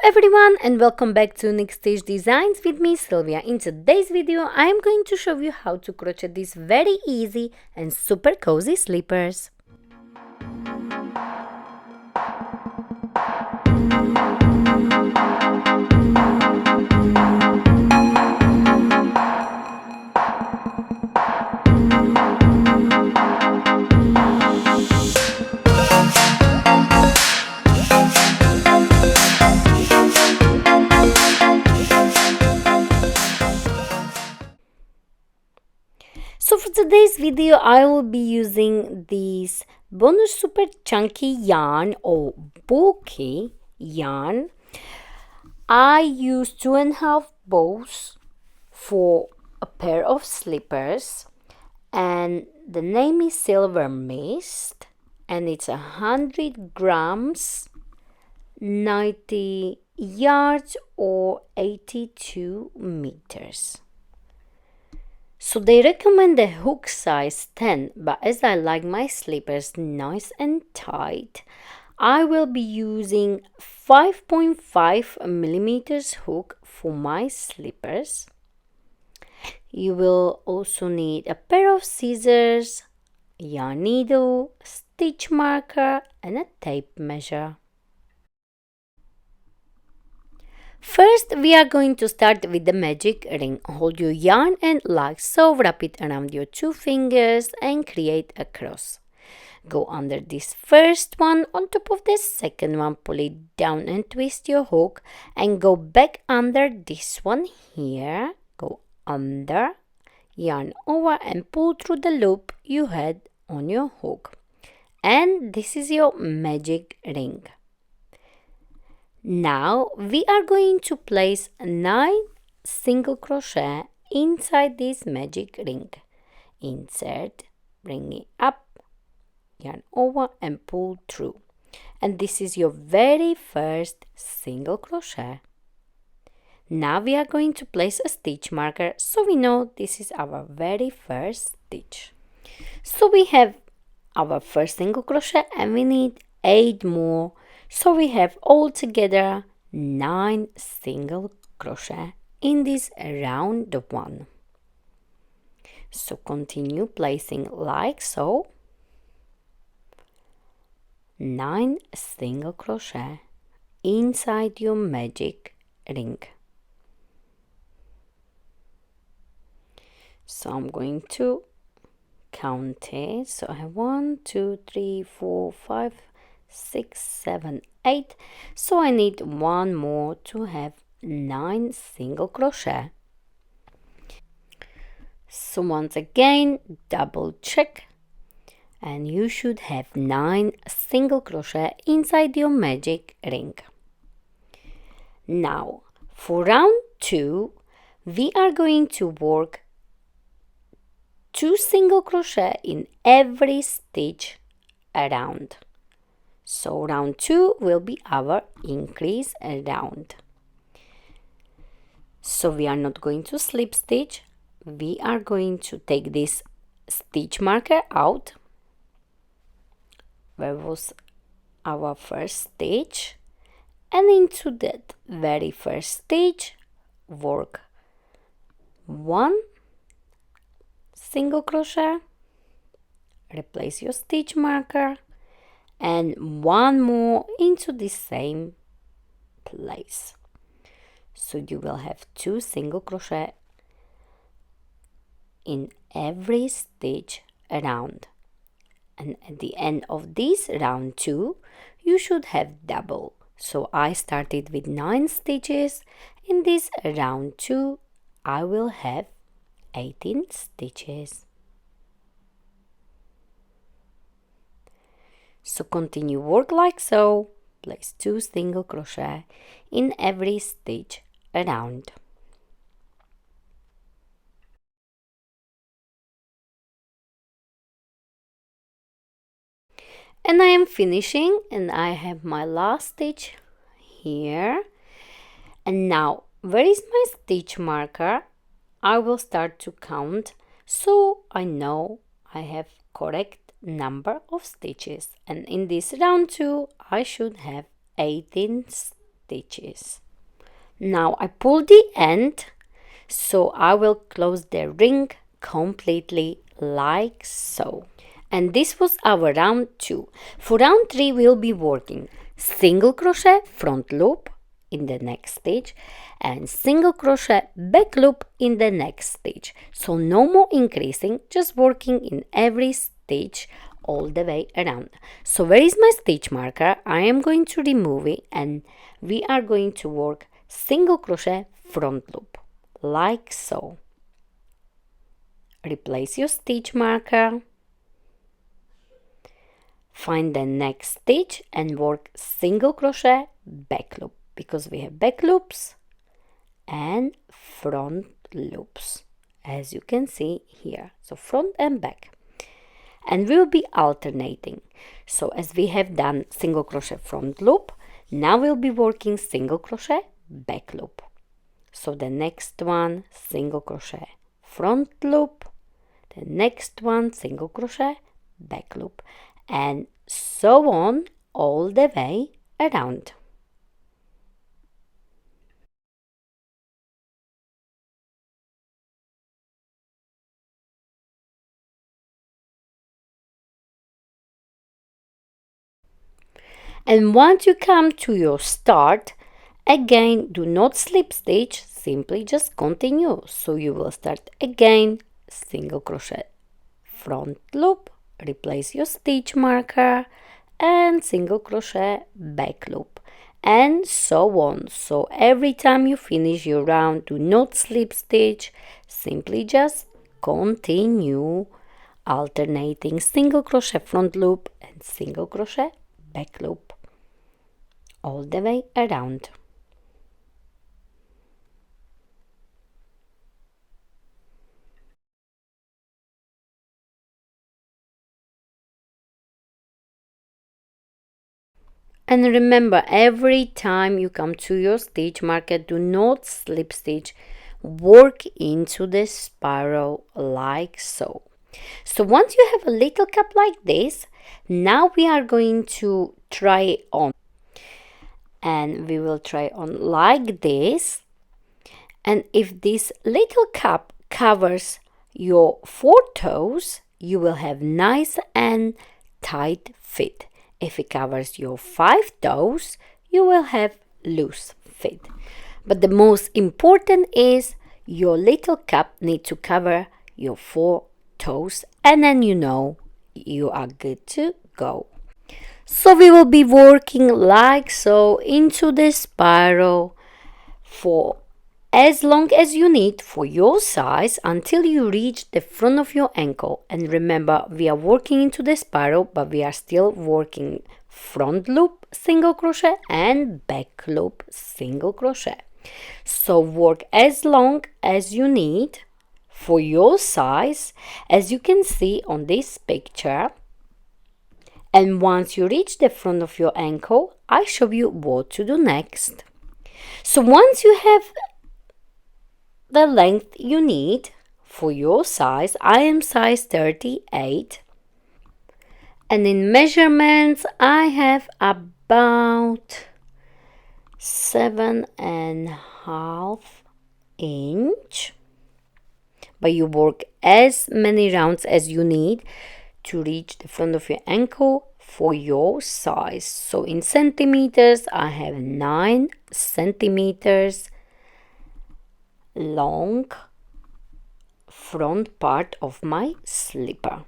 everyone, and welcome back to Next Stage Designs with me, Sylvia. In today's video I am going to show you how to crochet these very easy and super cozy slippers. So for today's video I will be using this bonus super chunky yarn or bulky yarn. I use 2.5 bows for a pair of slippers, and the name is Silver Mist, and it's 100 grams, 90 yards or 82 meters. So they recommend the hook size 10, but as I like my slippers nice and tight, I will be using 5.5 millimeters hook for my slippers. You will also need a pair of scissors, yarn needle, stitch marker and a tape measure. First, we are going to start with the magic ring. Hold your yarn and like so, wrap it around your 2 fingers and create a cross. Go under this first one, on top of the second one, pull it down and twist your hook and go back under this one here. Go under, yarn over and pull through the loop you had on your hook. And this is your magic ring. Now we are going to place 9 single crochet inside this magic ring. Insert, bring it up, yarn over and pull through. And this is your very first single crochet. Now we are going to place a stitch marker so we know this is our very first stitch. So we have our first single crochet and we need 8 more. So we have altogether 9 single crochet in this round one. So continue placing like so. 9 single crochet inside your magic ring. So I'm going to count it. So I have 1, 2, 3, 4, 5, 6, 7, 8. So I need 1 more to have 9 single crochet. So once again, double check, and you should have 9 single crochet inside your magic ring. Now for round 2, we are going to work 2 single crochet in every stitch around. So round 2 will be our increase round. So we are not going to slip stitch. We are going to take this stitch marker out, where was our first stitch, and into that very first stitch work 1 single crochet, replace your stitch marker, and 1 more into the same place. So you will have 2 single crochet in every stitch around, and at the end of this round 2 you should have double. So I started with 9 stitches. In this round 2 I will have 18 stitches. So continue work like so, place 2 single crochet in every stitch around. And I am finishing, and I have my last stitch here. And now, where is my stitch marker? I will start to count so I know I have correct number of stitches, and in this round 2 I should have 18 stitches. Now I pull the end, so I will close the ring completely like so. And this was our round 2. For round 3 we'll be working single crochet front loop in the next stitch and single crochet back loop in the next stitch. So no more increasing, just working in every stitch all the way around. So where is my stitch marker? I am going to remove it and we are going to work single crochet front loop like so. Replace your stitch marker, find the next stitch and work single crochet back loop, because we have back loops and front loops, as you can see here. So front and back, and we will be alternating. So as we have done single crochet front loop, now we'll be working single crochet back loop. So the next one single crochet front loop, the next one single crochet back loop, and so on all the way around. And once you come to your start, again do not slip stitch, simply just continue. So you will start again single crochet front loop, replace your stitch marker and single crochet back loop, and so on. So every time you finish your round, do not slip stitch, simply just continue alternating single crochet front loop and single crochet back loop all the way around. And remember, every time you come to your stitch marker, do not slip stitch, work into the spiral like so. So once you have a little cup like this, now we are going to try on, and we will try on like this. And if this little cup covers your 4 toes, you will have nice and tight fit. If it covers your 5 toes, you will have loose fit. But the most important is your little cup need to cover your 4 toes, and then you know you are good to go. So we will be working like so into the spiral for as long as you need for your size until you reach the front of your ankle. And remember, we are working into the spiral, but we are still working front loop single crochet and back loop single crochet. So work as long as you need for your size, as you can see on this picture. And once you reach the front of your ankle, I show you what to do next. So once you have the length you need for your size, I am size 38, and in measurements I have about 7.5 inch, but you work as many rounds as you need to reach the front of your ankle for your size. So in centimeters, I have 9 centimeters long front part of my slipper.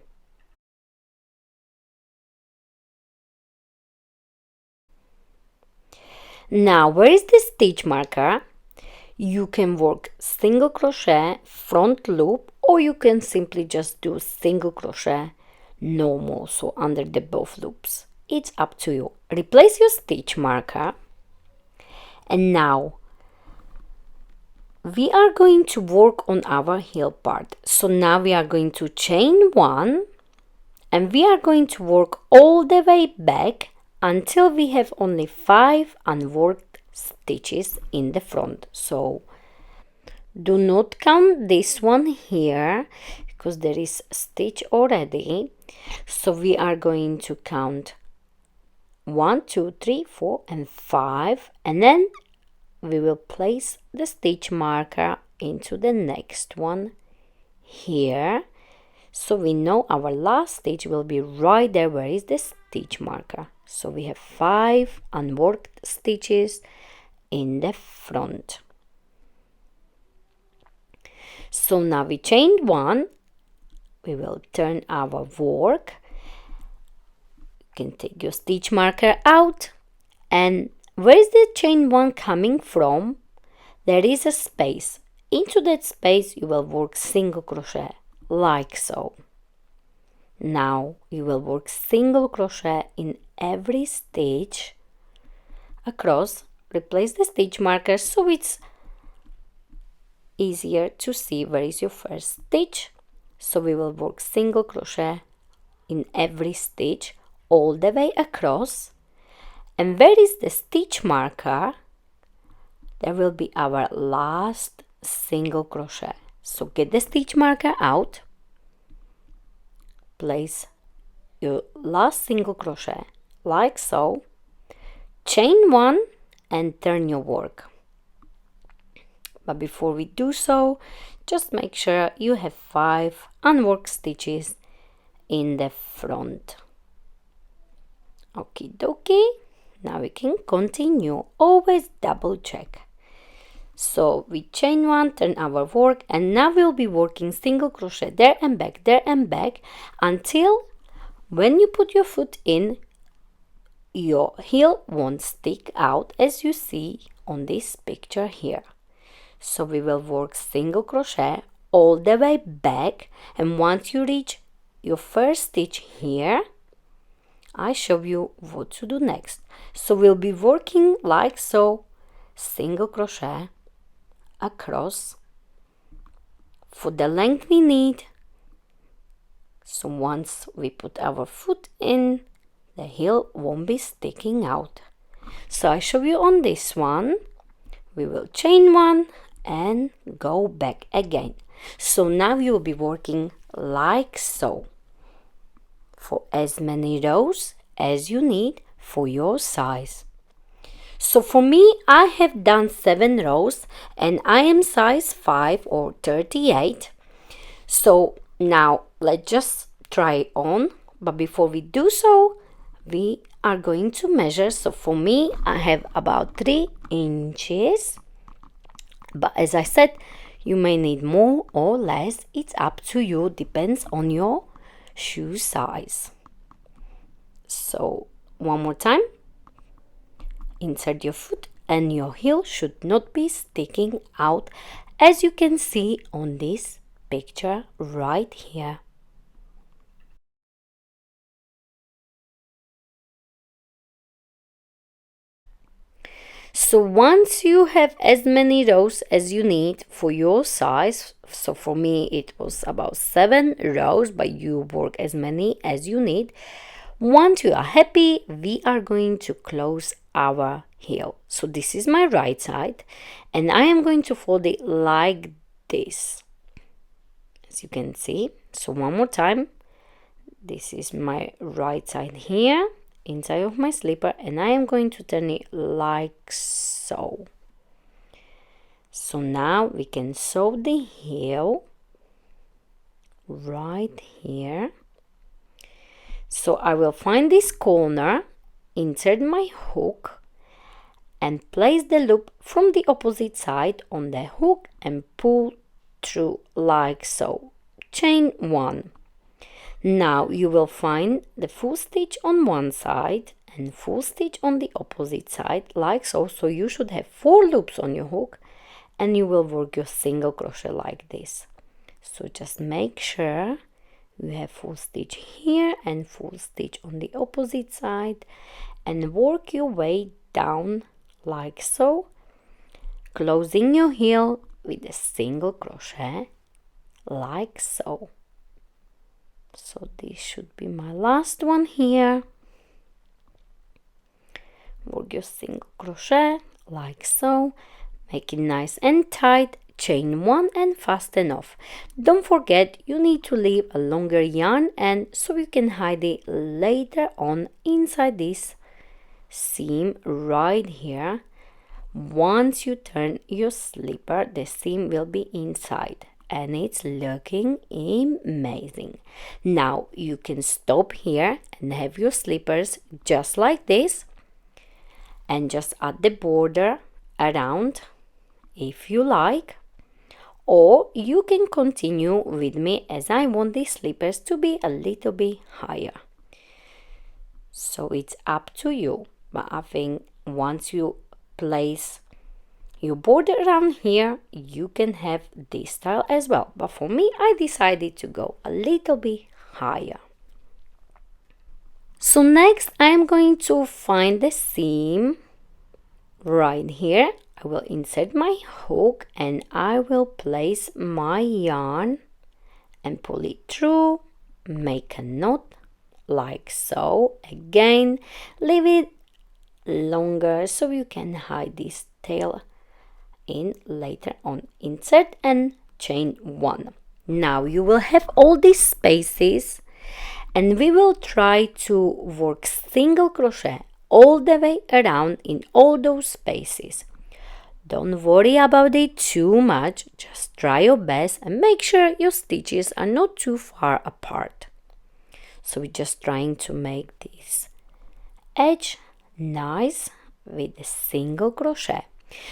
Now, where is the stitch marker? You can work single crochet front loop, or you can simply just do single crochet normal, so under the both loops. It's up to you. Replace your stitch marker, and now we are going to work on our heel part. So now we are going to chain 1, and we are going to work all the way back until we have only 5 unworked stitches in the front. So do not count this one here because there is a stitch already. So we are going to count 1, 2, 3, 4, and 5, and then we will place the stitch marker into the next one here, so we know our last stitch will be right there where is the stitch marker. So we have 5 unworked stitches in the front. So now we chained 1. We will turn our work. You can take your stitch marker out, and where is the chain 1 coming from? There is a space. Into that space you will work single crochet like so. Now you will work single crochet in every stitch across. Replace the stitch marker so it's easier to see where is your first stitch. So we will work single crochet in every stitch all the way across, and where is the stitch marker? There will be our last single crochet. So get the stitch marker out, place your last single crochet like so, chain 1 and turn your work. But before we do so, just make sure you have 5 unworked stitches in the front. Okie dokie. Now we can continue. Always double check. So we chain 1, turn our work, and now we'll be working single crochet there and back until when you put your foot in, your heel won't stick out as you see on this picture here. So we will work single crochet all the way back, and once you reach your first stitch here, I show you what to do next. So we'll be working like so, single crochet across for the length we need. So once we put our foot in, the heel won't be sticking out. So I show you on this one. We will chain 1 and go back again. So now you'll be working like so for as many rows as you need for your size. So for me, I have done 7 rows and I am size 5 or 38. So now let's just try on, but before we do so, we are going to measure. So for me, I have about 3 inches, but as I said, you may need more or less. It's up to you, depends on your shoe size. So one more time, insert your foot and your heel should not be sticking out, as you can see on this picture right here. So once you have as many rows as you need for your size, so for me it was about 7 rows, but you work as many as you need. Once you are happy, we are going to close our heel. So this is my right side, and I am going to fold it like this, as you can see. So one more time, this is my right side here, inside of my slipper, and I am going to turn it like so. So now we can sew the heel right here. So I will find this corner, insert my hook and place the loop from the opposite side on the hook and pull through like so. Chain 1. Now you will find the full stitch on one side and full stitch on the opposite side like so. So you should have 4 loops on your hook and you will work your single crochet like this. So just make sure you have full stitch here and full stitch on the opposite side and work your way down like so, closing your heel with a single crochet like so. So this should be my last one here. Work your single crochet like so, make it nice and tight, chain 1 and fasten off. Don't forget, you need to leave a longer yarn end so you can hide it later on inside this seam right here. Once you turn your slipper, the seam will be inside and it's looking amazing. Now you can stop here and have your slippers just like this and just add the border around if you like, or you can continue with me as I want these slippers to be a little bit higher. So it's up to you, but I think once you place your border around here, you can have this style as well. But for me, I decided to go a little bit higher. So next, I am going to find the seam right here. I will insert my hook and I will place my yarn and pull it through, make a knot like so. Again, leave it longer so you can hide this tail in later on. Insert and chain 1. Now you will have all these spaces and we will try to work single crochet all the way around in all those spaces. Don't worry about it too much, just try your best and make sure your stitches are not too far apart. So we're just trying to make this edge nice with a single crochet.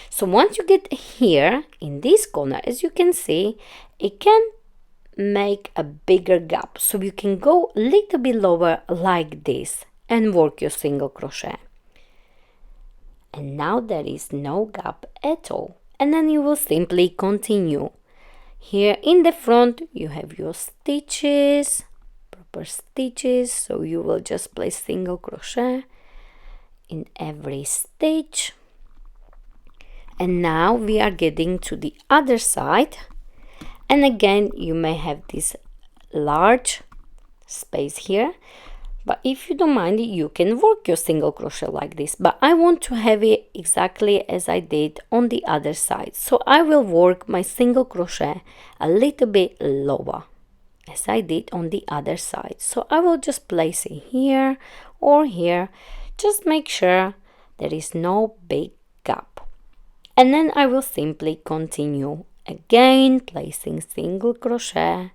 So once you get here in this corner, as you can see, it can make a bigger gap, so you can go a little bit lower like this and work your single crochet. And now there is no gap at all, and then you will simply continue. Here in the front you have your stitches, proper stitches, so you will just place single crochet in every stitch. And now we are getting to the other side, and again you may have this large space here, but if you don't mind, you can work your single crochet like this, but I want to have it exactly as I did on the other side, so I will work my single crochet a little bit lower as I did on the other side. So I will just place it here or here, just make sure there is no big gap, and then I will simply continue again placing single crochet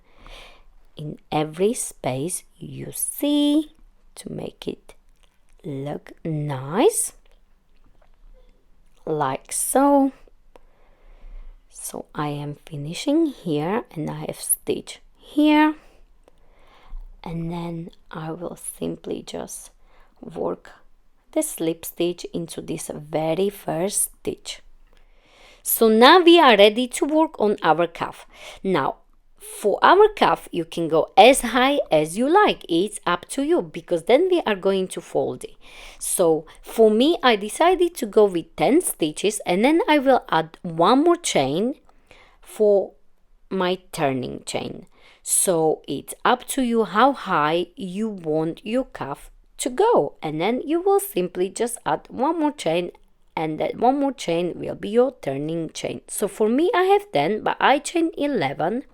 in every space you see to make it look nice like so. So I am finishing here and I have stitch here, and then I will simply just work the slip stitch into this very first stitch. So now we are ready to work on our cuff. Now for our cuff you can go as high as you like, it's up to you, because then we are going to fold it. So for me, I decided to go with 10 stitches, and then I will add one more chain for my turning chain. So it's up to you how high you want your cuff to go, and then you will simply just add one more chain, and that one more chain will be your turning chain. So for me, I have 10, but I chain 11.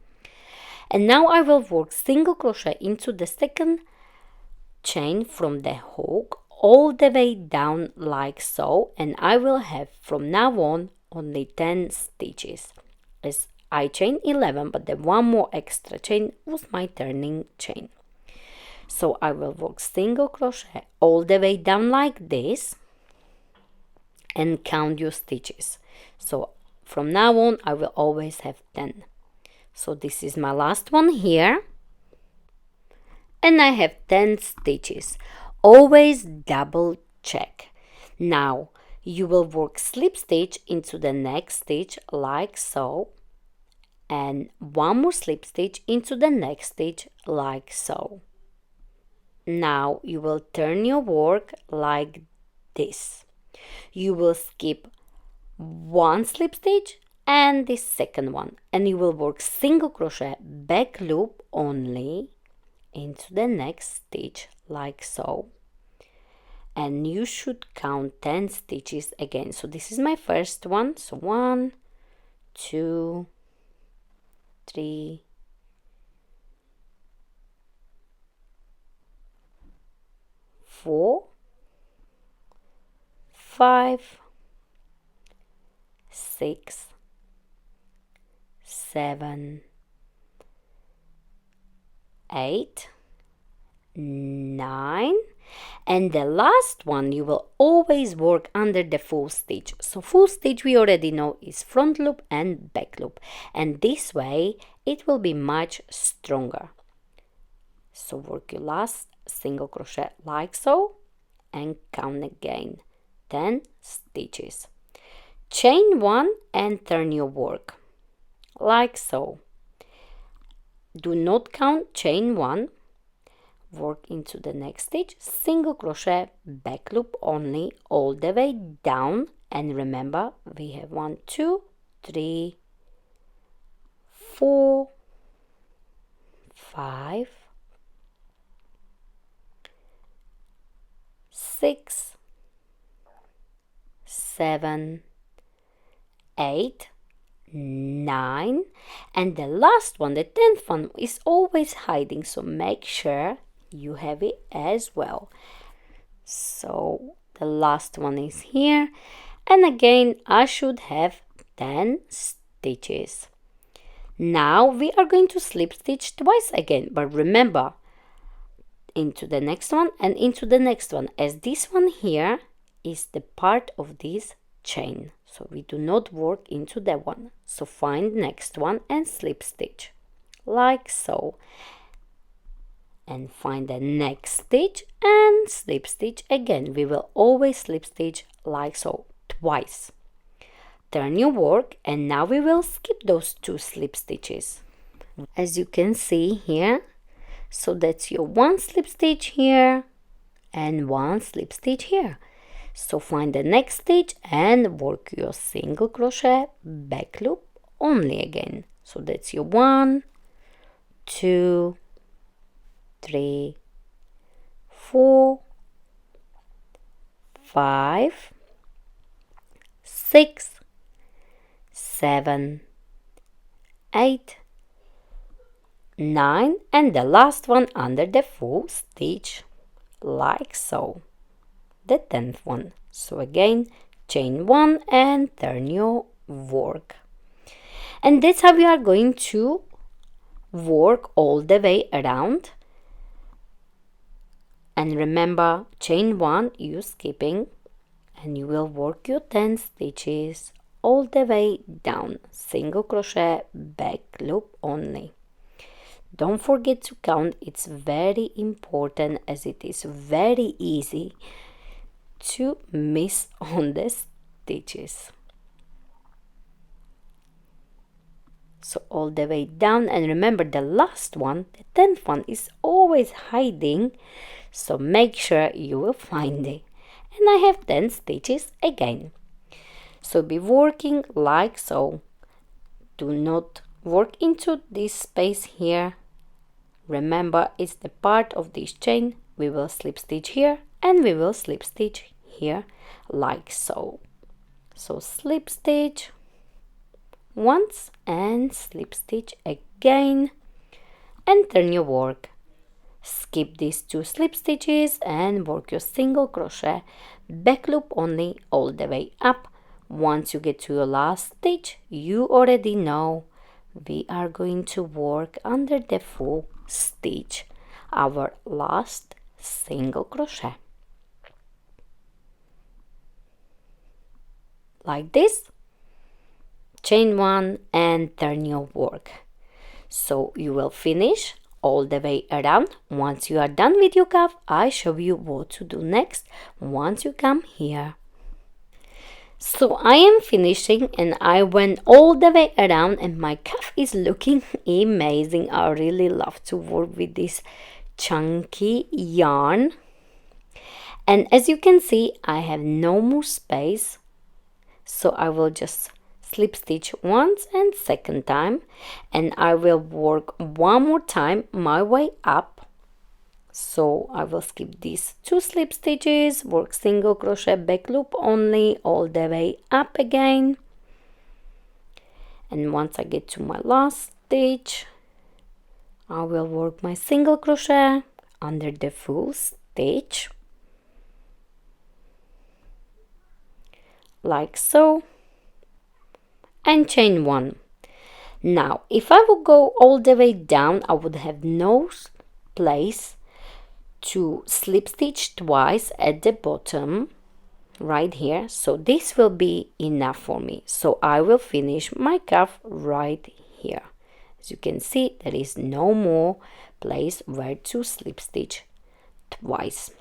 And now I will work single crochet into the second chain from the hook all the way down like so, and I will have from now on only 10 stitches, as I chain 11, but the one more extra chain was my turning chain. So I will work single crochet all the way down like this and count your stitches. So from now on I will always have 10. So this is my last one here, and I have 10 stitches. Always double check. Now you will work slip stitch into the next stitch like so, and one more slip stitch into the next stitch like so. Now you will turn your work like this. You will skip one slip stitch and the second one, and you will work single crochet back loop only into the next stitch like so, and you should count 10 stitches again. So this is my first one, so 1, 2, 3, 4, 5, 6, 7, 8, 9, and the last one you will always work under the full stitch. So full stitch we already know is front loop and back loop, and this way it will be much stronger. So work your last single crochet like so and count again 10 stitches. Chain 1 and turn your work like so. Do not count chain 1. Work into the next stitch, single crochet, back loop only all the way down, and remember we have 1, 2, 3, 4, 5, 6, 7, 8, 9, and the last one, the 10th one, is always hiding, so make sure you have it as well. So the last one is here, and again I should have 10 stitches. Now we are going to slip stitch twice again, but remember, into the next one and into the next one, as this one here is the part of this chain, so we do not work into that one. So find next one and slip stitch like so, and find the next stitch and slip stitch again. We will always slip stitch like so twice. Turn your work, and now we will skip those 2 slip stitches, as you can see here. So that's your 1 slip stitch here and 1 slip stitch here. So find the next stitch and work your single crochet back loop only again. So that's your 1, 2, 3, 4, 5, 6, 7, 8, 9, and the last one under the full stitch like so, the 10th one. So again, chain 1 and turn your work, and that's how we are going to work all the way around. And remember, chain 1 you skipping, and you will work your 10 stitches all the way down, single crochet, back loop only. Don't forget to count, it's very important, as it is very easy to miss on the stitches. So all the way down, and remember the last one, the 10th one, is always hiding, so make sure you will find it. And I have 10 stitches again. So be working like so. Do not work into this space here. Remember, it's the part of this chain. We will slip stitch here and we will slip stitch here like so. So slip stitch once and slip stitch again, and turn your work. Skip these 2 slip stitches and work your single crochet back loop only all the way up. Once you get to your last stitch, you already know we are going to work under the full stitch, our last single crochet like this. Chain 1 and turn your work. So you will finish all the way around. Once you are done with your cuff, I show you what to do next once you come here. So I am finishing, and I went all the way around, and my cuff is looking amazing. I really love to work with this chunky yarn, and as you can see, I have no more space, so I will just slip stitch once and second time, and I will work one more time my way up. So I will skip these 2 slip stitches, work single crochet back loop only all the way up again, and once I get to my last stitch, I will work my single crochet under the full stitch, like so, and chain 1. Now if I would go all the way down, I would have no place to slip stitch twice at the bottom right here, so this will be enough for me. So I will finish my cuff right here. As you can see, there is no more place where to slip stitch twice.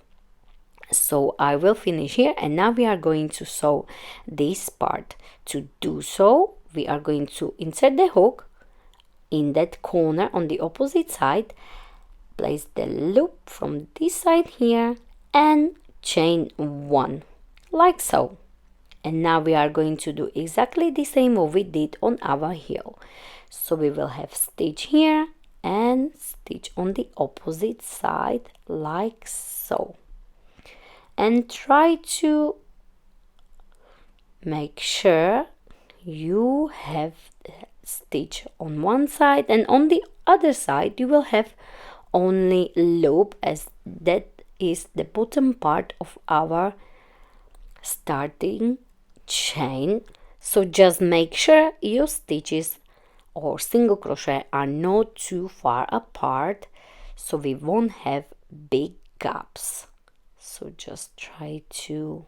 So I will finish here, and now we are going to sew this part. To do so, we are going to insert the hook in that corner on the opposite side, place the loop from this side here, and chain 1 like so. And now we are going to do exactly the same what we did on our heel. So we will have stitch here and stitch on the opposite side like so, and try to make sure you have stitch on one side, and on the other side you will have only loop, as that is the bottom part of our starting chain. So just make sure your stitches or single crochet are not too far apart, so we won't have big gaps. So just try to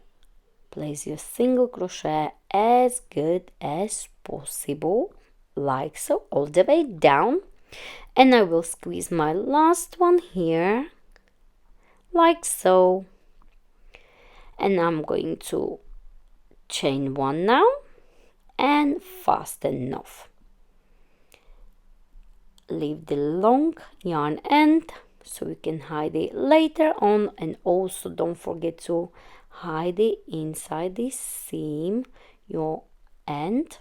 place your single crochet as good as possible, like so, all the way down. And I will squeeze my last one here like so, and I'm going to chain 1 now and fasten off. Leave the long yarn end so you can hide it later on, and also don't forget to hide it inside the seam, your end.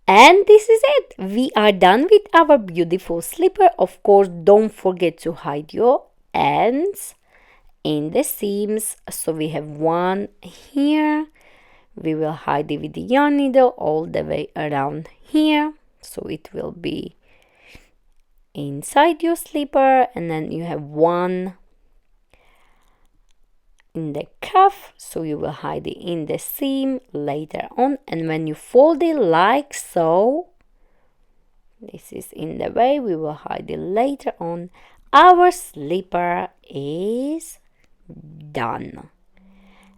And this is it. We are done with our beautiful slipper. Of course, don't forget to hide your ends in the seams. So we have one here. We will hide it with the yarn needle all the way around here, so it will be inside your slipper. And then you have one in the cuff, so you will hide it in the seam later on. And when you fold it like so, this is in the way, we will hide it later on. Our slipper is done,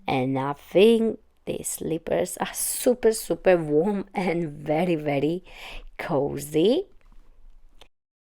and I think these slippers are super warm and very cozy.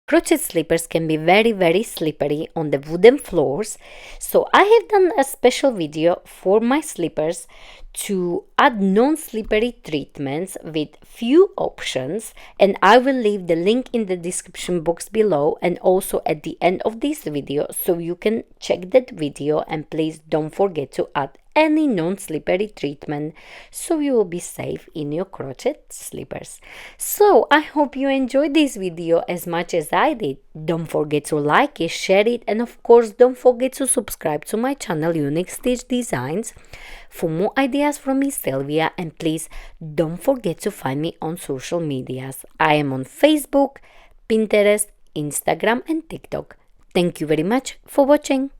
Crochet slippers can be very slippery on the wooden floors, so I have done a special video for my slippers to add non-slippery treatments with few options, and I will leave the link in the description box below and also at the end of this video, so you can check that video. And please don't forget to add any non-slippery treatment so you will be safe in your crochet slippers. So I hope you enjoyed this video as much as I did. Don't forget to like it, share it, and of course don't forget to subscribe to my channel Unique Stitch Designs for more ideas from me, Sylvia. And please don't forget to find me on social medias. I am on Facebook, Pinterest, Instagram and TikTok. Thank you very much for watching.